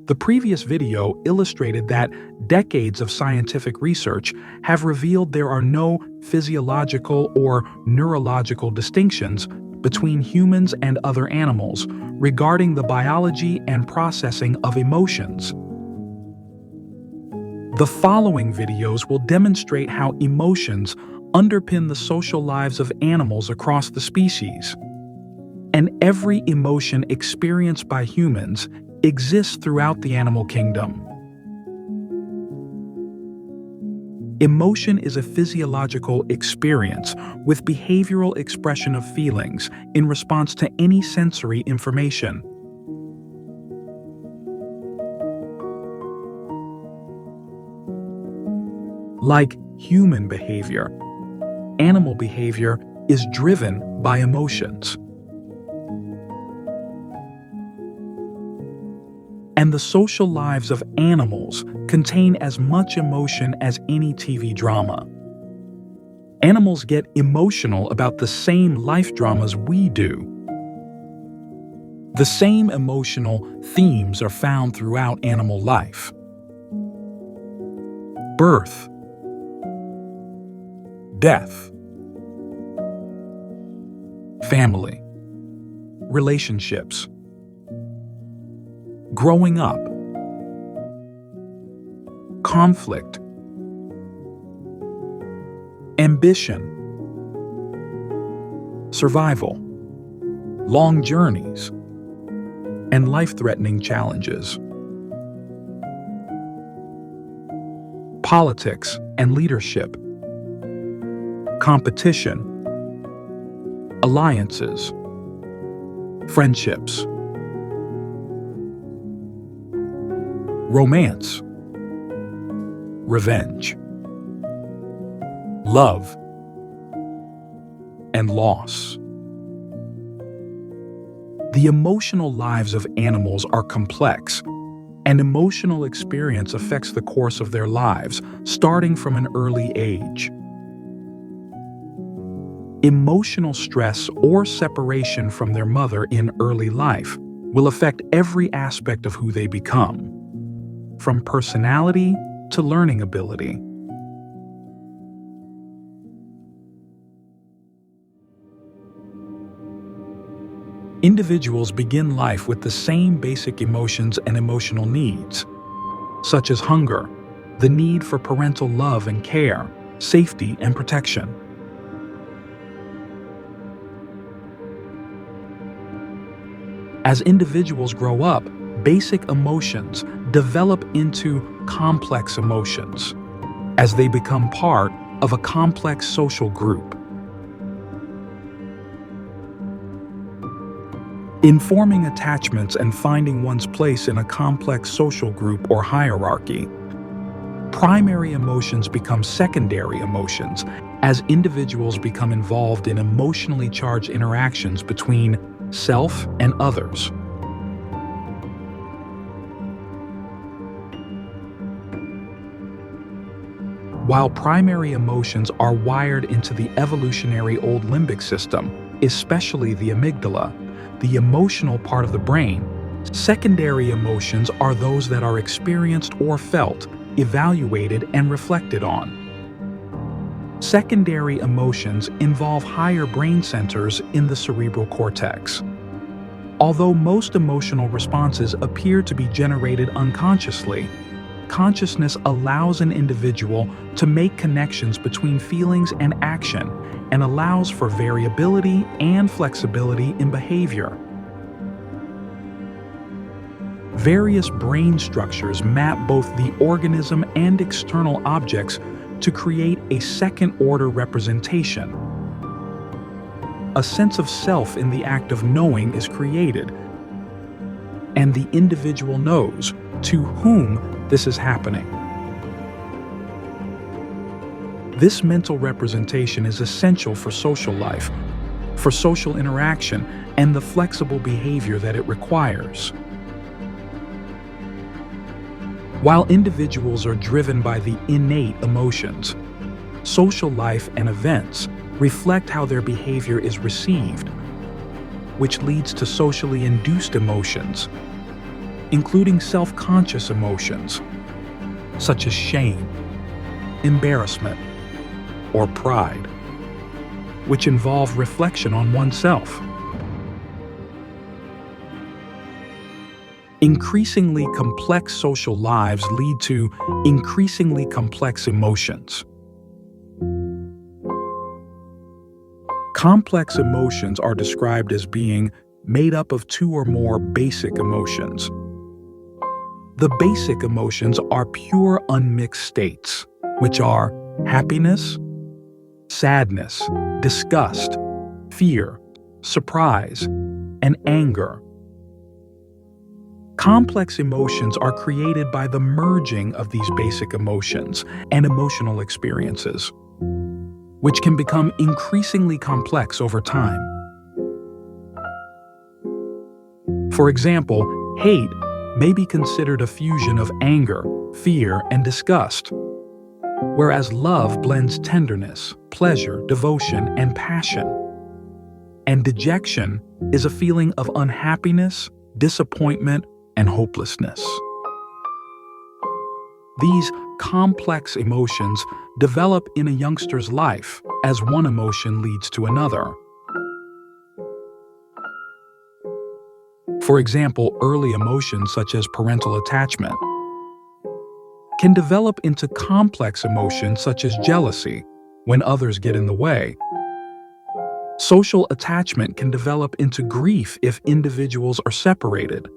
The previous video illustrated that decades of scientific research have revealed there are no physiological or neurological distinctions between humans and other animals regarding the biology and processing of emotions. The following videos will demonstrate how emotions underpin the social lives of animals across the species. And every emotion experienced by humans exists throughout the animal kingdom. Emotion is a physiological experience with behavioral expression of feelings in response to any sensory information. Like human behavior, animal behavior is driven by emotions. And the social lives of animals contain as much emotion as any TV drama. Animals get emotional about the same life dramas we do. The same emotional themes are found throughout animal life. Birth, death, family, relationships, growing up, conflict, ambition, survival, long journeys, and life-threatening challenges. Politics and leadership, competition, alliances, friendships, romance, revenge, love, and loss. The emotional lives of animals are complex, and emotional experience affects the course of their lives, starting from an early age. Emotional stress or separation from their mother in early life will affect every aspect of who they become, from personality to learning ability. Individuals begin life with the same basic emotions and emotional needs, such as hunger, the need for parental love and care, safety and protection. As individuals grow up, basic emotions develop into complex emotions as they become part of a complex social group. In forming attachments and finding one's place in a complex social group or hierarchy, primary emotions become secondary emotions as individuals become involved in emotionally charged interactions between self and others. While primary emotions are wired into the evolutionary old limbic system, especially the amygdala, the emotional part of the brain, secondary emotions are those that are experienced or felt, evaluated, and reflected on. Secondary emotions involve higher brain centers in the cerebral cortex. Although most emotional responses appear to be generated unconsciously, consciousness allows an individual to make connections between feelings and action and allows for variability and flexibility in behavior. Various brain structures map both the organism and external objects to create a second-order representation. A sense of self in the act of knowing is created, and the individual knows to whom this is happening. This mental representation is essential for social life, for social interaction, and the flexible behavior that it requires. While individuals are driven by the innate emotions, social life and events reflect how their behavior is received, which leads to socially induced emotions. including self-conscious emotions, such as shame, embarrassment, or pride, which involve reflection on oneself. Increasingly complex social lives lead to increasingly complex emotions. Complex emotions are described as being made up of two or more basic emotions. The basic emotions are pure unmixed states, which are happiness, sadness, disgust, fear, surprise, and anger. Complex emotions are created by the merging of these basic emotions and emotional experiences, which can become increasingly complex over time. For example, hate may be considered a fusion of anger, fear, and disgust, whereas love blends tenderness, pleasure, devotion, and passion. And dejection is a feeling of unhappiness, disappointment, and hopelessness. These complex emotions develop in a youngster's life as one emotion leads to another. For example, early emotions such as parental attachment can develop into complex emotions such as jealousy when others get in the way. Social attachment can develop into grief if individuals are separated,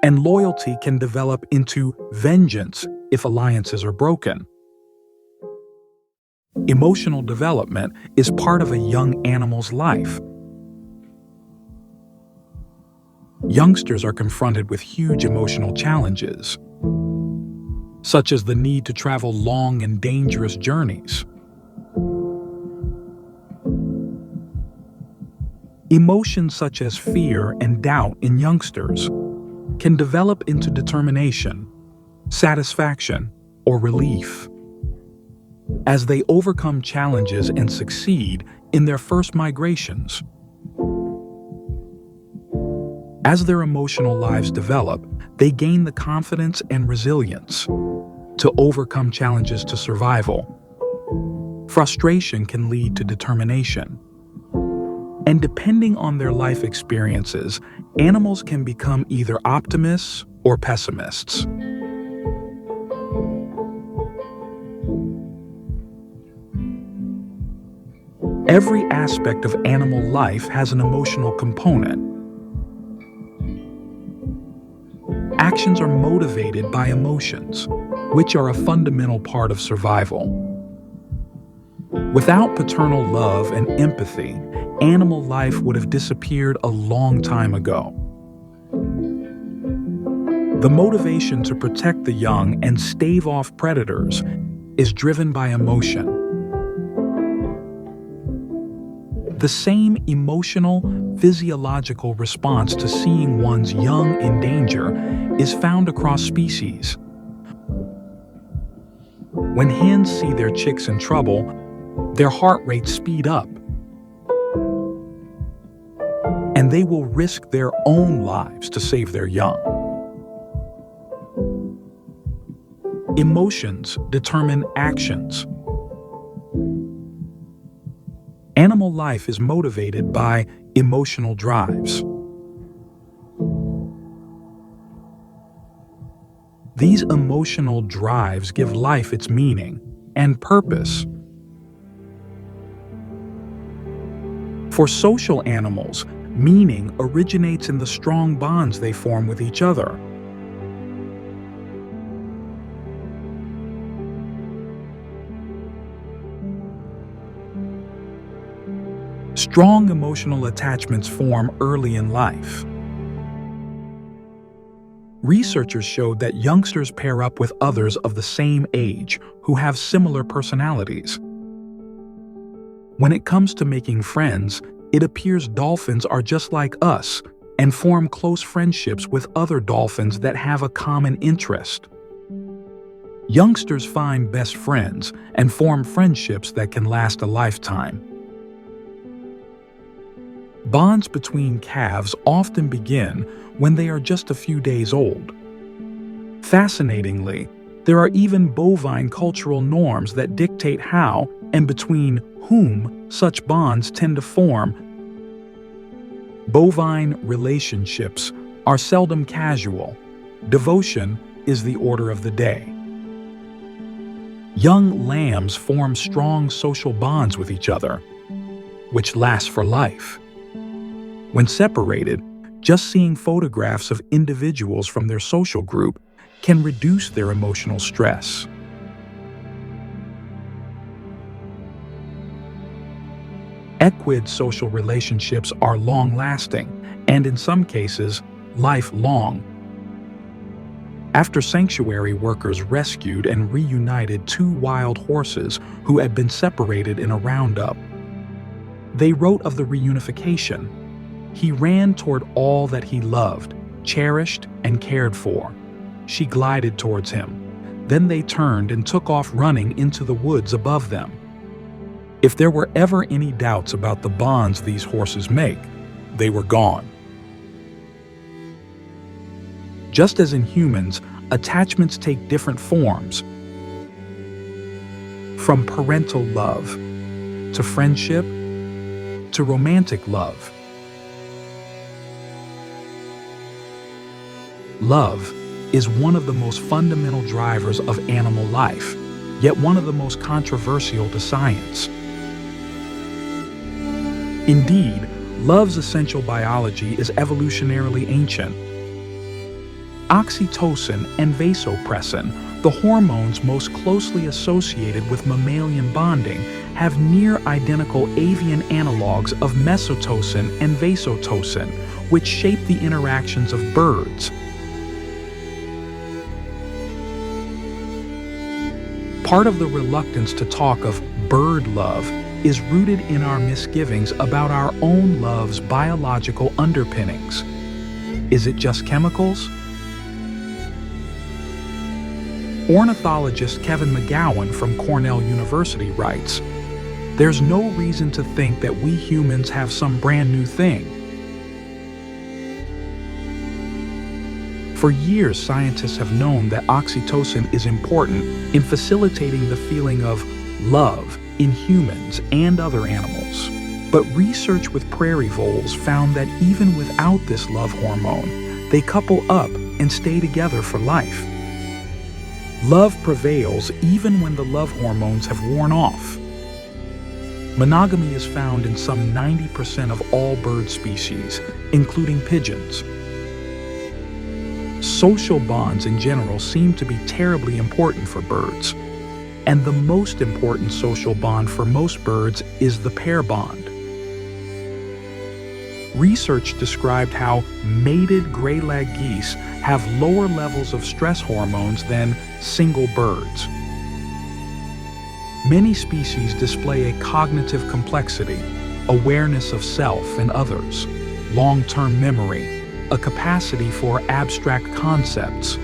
and loyalty can develop into vengeance if alliances are broken. Emotional development is part of a young animal's life. Youngsters are confronted with huge emotional challenges, such as the need to travel long and dangerous journeys. Emotions such as fear and doubt in youngsters can develop into determination, satisfaction, or relief as they overcome challenges and succeed in their first migrations. As their emotional lives develop, they gain the confidence and resilience to overcome challenges to survival. Frustration can lead to determination. And depending on their life experiences, animals can become either optimists or pessimists. Every aspect of animal life has an emotional component. Actions are motivated by emotions, which are a fundamental part of survival. Without paternal love and empathy, animal life would have disappeared a long time ago. The motivation to protect the young and stave off predators is driven by emotion. The same emotional, physiological response to seeing one's young in danger is found across species. When hens see their chicks in trouble, their heart rates speed up, and they will risk their own lives to save their young. Emotions determine actions. Animal life is motivated by emotional drives. These emotional drives give life its meaning and purpose. For social animals, meaning originates in the strong bonds they form with each other. Strong emotional attachments form early in life. Researchers showed that youngsters pair up with others of the same age who have similar personalities. When it comes to making friends, it appears dolphins are just like us and form close friendships with other dolphins that have a common interest. Youngsters find best friends and form friendships that can last a lifetime. Bonds between calves often begin when they are just a few days old. Fascinatingly, there are even bovine cultural norms that dictate how and between whom such bonds tend to form. Bovine relationships are seldom casual. Devotion is the order of the day. Young lambs form strong social bonds with each other, which last for life. When separated, just seeing photographs of individuals from their social group can reduce their emotional stress. Equid social relationships are long-lasting and, in some cases, lifelong. After sanctuary workers rescued and reunited two wild horses who had been separated in a roundup, they wrote of the reunification. He ran toward all that he loved, cherished, and cared for. She glided towards him. Then they turned and took off running into the woods above them. If there were ever any doubts about the bonds these horses make, they were gone. Just as in humans, attachments take different forms. From parental love, to friendship, to romantic love. Love is one of the most fundamental drivers of animal life, yet one of the most controversial to science. Indeed, love's essential biology is evolutionarily ancient. Oxytocin and vasopressin, the hormones most closely associated with mammalian bonding, have near-identical avian analogs of mesotocin and vasotocin, which shape the interactions of birds. Part of the reluctance to talk of bird love is rooted in our misgivings about our own love's biological underpinnings. Is it just chemicals? Ornithologist Kevin McGowan from Cornell University writes, "There's no reason to think that we humans have some brand new thing." For years, scientists have known that oxytocin is important in facilitating the feeling of love in humans and other animals. But research with prairie voles found that even without this love hormone, they couple up and stay together for life. Love prevails even when the love hormones have worn off. Monogamy is found in some 90% of all bird species, including pigeons. Social bonds in general seem to be terribly important for birds. And the most important social bond for most birds is the pair bond. Research described how mated gray-lag geese have lower levels of stress hormones than single birds. Many species display a cognitive complexity, awareness of self and others, long-term memory, a capacity for abstract concepts.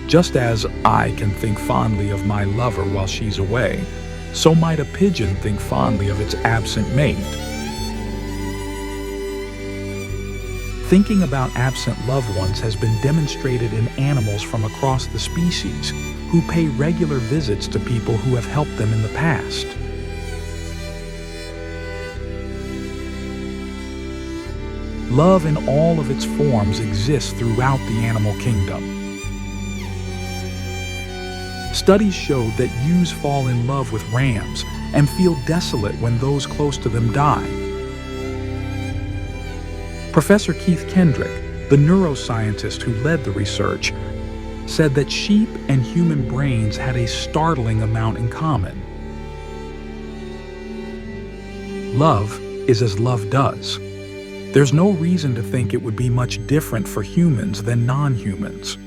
Just as I can think fondly of my lover while she's away, so might a pigeon think fondly of its absent mate. Thinking about absent loved ones has been demonstrated in animals from across the species who pay regular visits to people who have helped them in the past. Love in all of its forms exists throughout the animal kingdom. Studies showed that ewes fall in love with rams and feel desolate when those close to them die. Professor Keith Kendrick, the neuroscientist who led the research, said that sheep and human brains had a startling amount in common. Love is as love does. There's no reason to think it would be much different for humans than non-humans.